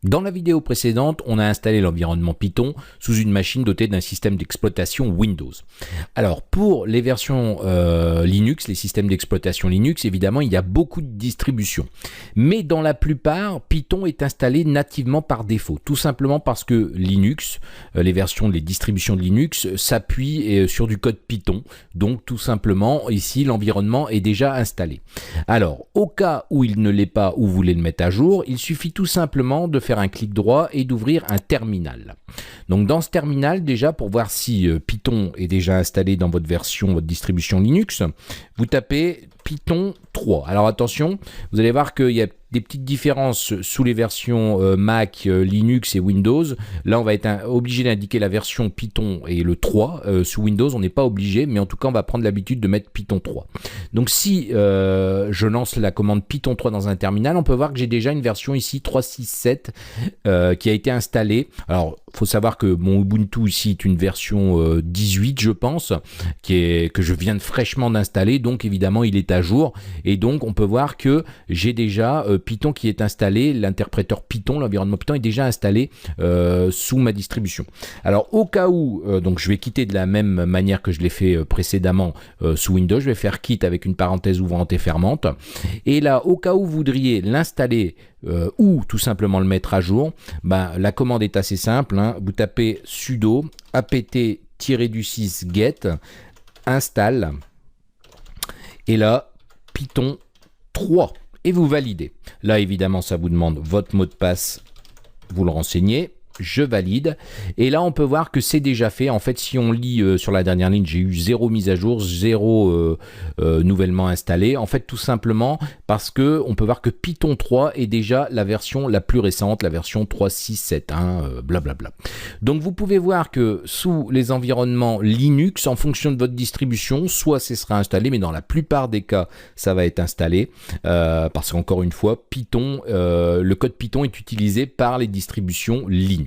Dans la vidéo précédente, on a installé l'environnement Python sous une machine dotée d'un système d'exploitation Windows. Alors, pour les versions Linux, les systèmes d'exploitation Linux, évidemment, il y a beaucoup de distributions. Mais dans la plupart, Python est installé nativement par défaut, tout simplement parce que Linux, les distributions de Linux s'appuient sur du code Python. Donc, tout simplement, ici, l'environnement est déjà installé. Alors, au cas où il ne l'est pas ou vous voulez le mettre à jour, il suffit tout simplement de faire un clic droit et d'ouvrir un terminal. Donc dans ce terminal, déjà pour voir si Python est déjà installé dans votre distribution Linux, vous tapez Python 3. Alors attention, vous allez voir qu'il y a des petites différences sous les versions Mac, Linux et Windows. Là, on va être obligé d'indiquer la version Python et le 3. Sous Windows, on n'est pas obligé, mais en tout cas, on va prendre l'habitude de mettre Python 3. Donc si je lance la commande Python 3 dans un terminal, on peut voir que j'ai déjà une version ici 3.6.7 qui a été installée. Alors, il faut savoir que mon Ubuntu ici est une version 18, je pense, que je viens de fraîchement d'installer. Donc évidemment, il est à jour. Et donc, on peut voir que j'ai déjà Python qui est installé, l'interpréteur Python, l'environnement Python est déjà installé sous ma distribution. Alors, au cas où, donc je vais quitter de la même manière que je l'ai fait précédemment sous Windows, je vais faire quitte avec une parenthèse ouvrante et fermante. Et là, au cas où vous voudriez l'installer ou tout simplement le mettre à jour, la commande est assez simple. Vous tapez sudo apt-du6 get install et là Python 3 et vous validez. Là évidemment ça vous demande votre mot de passe, vous le renseignez. Je valide et là on peut voir que c'est déjà fait. En fait, si on lit sur la dernière ligne, j'ai eu 0 mise à jour, 0 nouvellement installé. En fait, tout simplement parce que on peut voir que Python 3 est déjà la version la plus récente, la version 3.6.7.1, blablabla. Donc vous pouvez voir que sous les environnements Linux, en fonction de votre distribution, soit ce sera installé, mais dans la plupart des cas, ça va être installé parce qu'encore une fois, Python, le code Python est utilisé par les distributions Linux.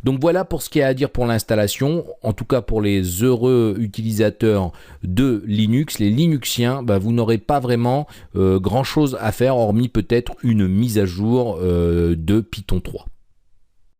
Donc voilà pour ce qu'il y a à dire pour l'installation. En tout cas pour les heureux utilisateurs de Linux, les Linuxiens, vous n'aurez pas vraiment grand chose à faire hormis peut-être une mise à jour de Python 3.